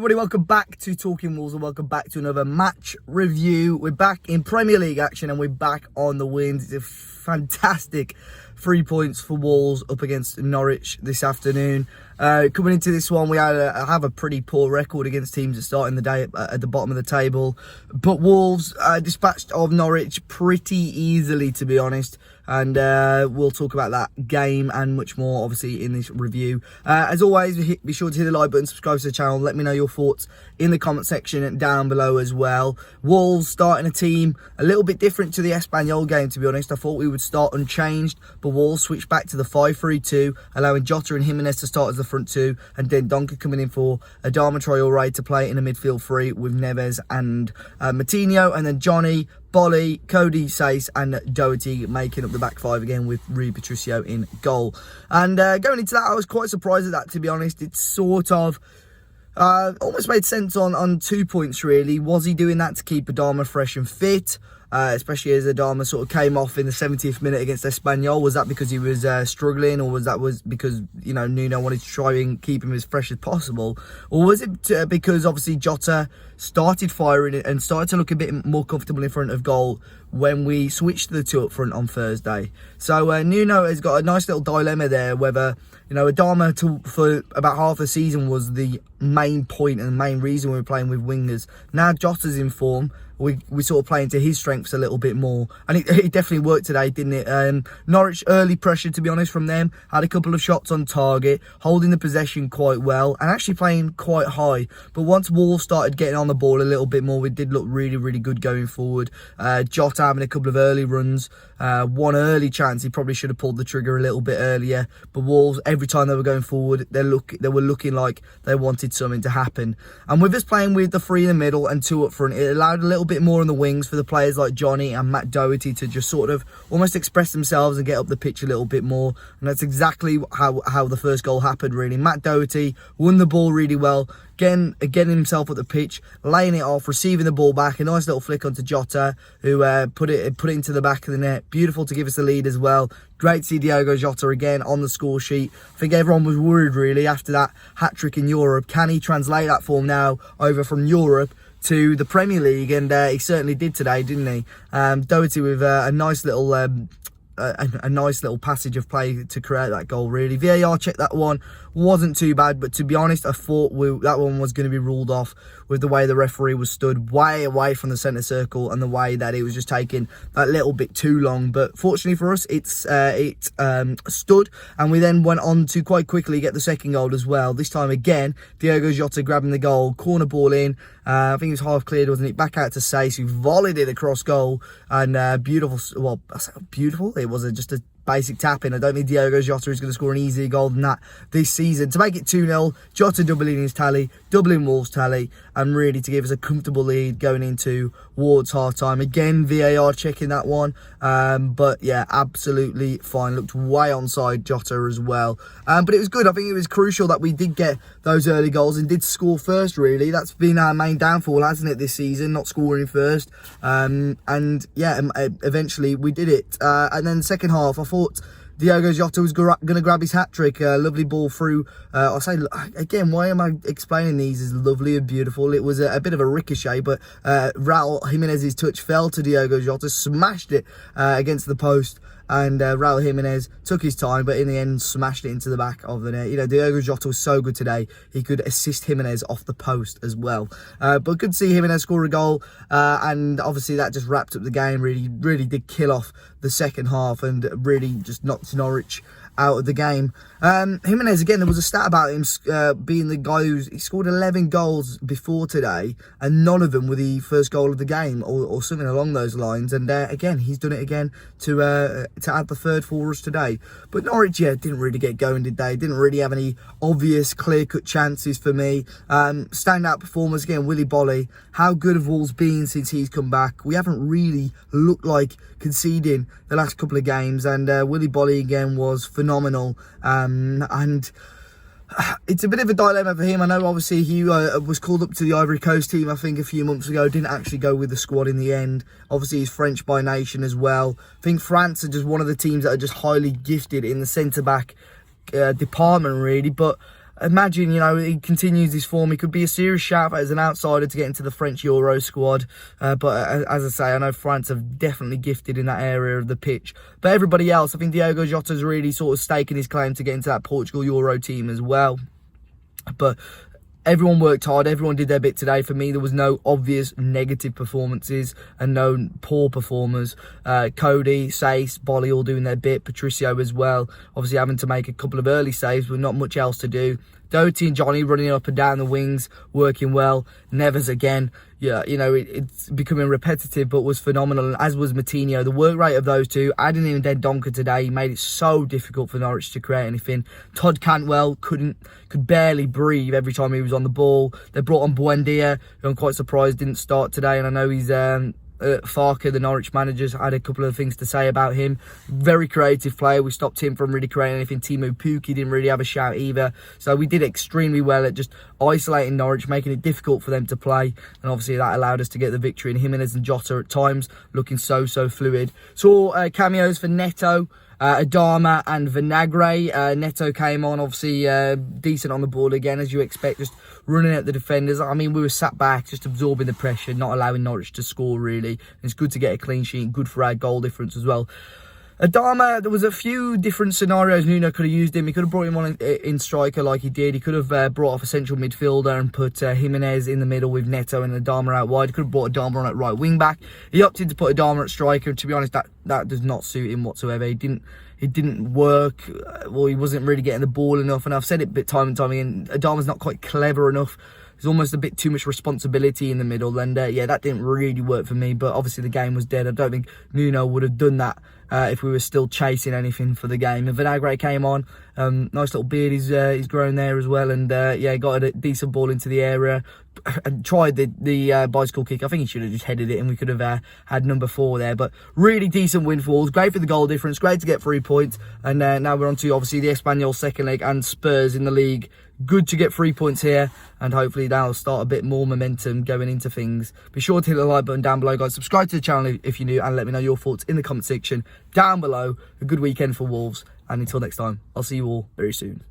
everybody, welcome back to Talking Wolves and welcome back to another match review. We're back in Premier League action and we're back on the wins. It's a fantastic 3 points for Wolves up against Norwich this afternoon. Coming into this one, we have a pretty poor record against teams that start in the day at the bottom of the table. But Wolves dispatched of Norwich pretty easily, to be honest. And we'll talk about that game and much more, obviously, in this review. As always, be sure to hit the like button, subscribe to the channel. Let me know your thoughts in the comment section down below as well. Wolves starting a team a little bit different to the Espanyol game, to be honest. I thought we would start unchanged, but Wolves switched back to the 5-3-2, allowing Jota and Jimenez to start as the front two, and then Diogo coming in for Adama Traore to play in a midfield three with Neves and Matinho, and then Johnny, Bolly, Cody, Sace and Doherty making up the back five again with Rui Patricio in goal. And going into that, I was quite surprised at that, to be honest. It's sort of almost made sense on 2 points, really. Was he doing that to keep Adama fresh and fit? Especially as Adama sort of came off in the 70th minute against Espanyol. Was that because he was struggling, or was because, you know, Nuno wanted to try and keep him as fresh as possible? Or was it because obviously Jota started firing and started to look a bit more comfortable in front of goal when we switched to the two up front on Thursday? So Nuno has got a nice little dilemma there, whether, you know, Adama for about half the season was the main point and the main reason we were playing with wingers. Now Jota's in form, we sort of play into his strengths a little bit more, and it definitely worked today, didn't it? Norwich early pressure, to be honest, from them. Had a couple of shots on target, holding the possession quite well and actually playing quite high. But once Wolves started getting on the ball a little bit more, we did look really, really good going forward. Jota having a couple of early runs, one early chance. He probably should have pulled the trigger a little bit earlier. But Wolves, every time they were going forward, they were looking like they wanted something to happen. And with us playing with the three in the middle and two up front, it allowed a little bit more on the wings for the players like Johnny and Matt Doherty to just sort of almost express themselves and get up the pitch a little bit more. And that's exactly how the first goal happened, really. Matt Doherty won the ball really well, getting himself at the pitch, laying it off, receiving the ball back, a nice little flick onto Jota, who put it into the back of the net. Beautiful to give us the lead as well. Great to see Diogo Jota again on the score sheet. I think everyone was worried, really, after that hat-trick in Europe. Can he translate that form now over from Europe to the Premier League? And he certainly did today, didn't he? Doherty with a nice little a nice little passage of play to create that goal, really. VAR checked that one, wasn't too bad, but to be honest, I thought that one was going to be ruled off with the way the referee was stood way away from the centre circle and the way that it was just taking a little bit too long. But fortunately for us, it stood, and we then went on to quite quickly get the second goal as well. This time again, Diogo Jota grabbing the goal, corner ball in. I think it was half cleared, wasn't it? Back out to Sace, who volleyed it across goal, and beautiful. Well, beautiful. It was just a basic tap-in. I don't think Diogo Jota is going to score an easier goal than that this season. To make it 2-0, Jota doubling his tally, doubling Wolves' tally, and really to give us a comfortable lead going into Ward's half-time. Again, VAR checking that one, but yeah, absolutely fine. Looked way onside Jota as well. But it was good. I think it was crucial that we did get those early goals and did score first, really. That's been our main downfall, hasn't it, this season, not scoring first. And yeah, eventually we did it. And then second half, I thought Diogo Jota was going to grab his hat-trick. Lovely ball through. I'll say, again, why am I explaining these as lovely and beautiful? It was a bit of a ricochet, but Raul Jimenez's touch fell to Diogo Jota, smashed it against the post. And Raul Jimenez took his time, but in the end smashed it into the back of the net. You know, Diogo Jota was so good today. He could assist Jimenez off the post as well. But good to see Jimenez score a goal. And obviously that just wrapped up the game. Really did kill off the second half and really just knocked Norwich out of the game. Jimenez, again, there was a stat about him being the guy he scored 11 goals before today, and none of them were the first goal of the game or something along those lines. And again, he's done it again to add the third for us today. But Norwich, yeah, didn't really get going, did they? Didn't really have any obvious clear-cut chances for me. Standout performers again, Willy Bolly. How good have Wolves been since he's come back? We haven't really looked like conceding the last couple of games, and Willy Bolly again was phenomenal. And it's a bit of a dilemma for him. I know obviously he was called up to the Ivory Coast team, I think, a few months ago. Didn't actually go with the squad in the end. Obviously he's French by nation as well. I think France are just one of the teams that are just highly gifted in the centre-back department, really. But imagine, you know, he continues this form, he could be a serious shout as an outsider to get into the French Euro squad. But as I say, I know France have definitely gifted in that area of the pitch. But everybody else, I think Diogo Jota's really sort of staking his claim to get into that Portugal Euro team as well. But everyone worked hard, everyone did their bit today. For me, there was no obvious negative performances and no poor performers. Cody, Sace, Bolly all doing their bit, Patricio as well, obviously having to make a couple of early saves with not much else to do. Doty and Johnny running up and down the wings, working well. Nevers again, yeah, you know, it's becoming repetitive, but was phenomenal, and as was Matinho. The work rate of those two, adding in Dendoncker today, made it so difficult for Norwich to create anything. Todd Cantwell could barely breathe every time he was on the ball. They brought on Buendia, who I'm quite surprised didn't start today, and I know he's Farker, the Norwich manager's had a couple of things to say about him. Very creative player. We stopped him from really creating anything. Timu Pukki didn't really have a shout either. So we did extremely well at just isolating Norwich, making it difficult for them to play. And obviously that allowed us to get the victory. And Jimenez and Jota at times looking so fluid. Saw cameos for Neto, Adama and Vinagre. Neto came on, obviously decent on the ball again, as you expect, just running at the defenders. I mean, we were sat back, just absorbing the pressure, not allowing Norwich to score, really. It's good to get a clean sheet, good for our goal difference as well. Adama, there was a few different scenarios Nuno could have used him. He could have brought him on in striker like he did. He could have brought off a central midfielder and put Jimenez in the middle with Neto and Adama out wide. He could have brought Adama on at right wing back. He opted to put Adama at striker, and to be honest, that does not suit him whatsoever. He didn't work. Well, he wasn't really getting the ball enough, and I've said it time and time again, Adama's not quite clever enough. There's almost a bit too much responsibility in the middle, and yeah, that didn't really work for me. But obviously the game was dead. I don't think Nuno would have done that if we were still chasing anything for the game. And Vinagre came on, nice little beard he's grown there as well, and yeah, got a decent ball into the area. And tried the bicycle kick. I think he should have just headed it, and we could have had number 4 there. But really decent win for Wolves. Great for the goal difference. Great to get 3 points. And now we're on to obviously the Espanyol second leg and Spurs in the league. Good to get 3 points here, and hopefully that'll start a bit more momentum going into things. Be sure to hit the like button down below, guys. Subscribe to the channel if you're new, and let me know your thoughts in the comment section down below. A good weekend for Wolves, and until next time, I'll see you all very soon.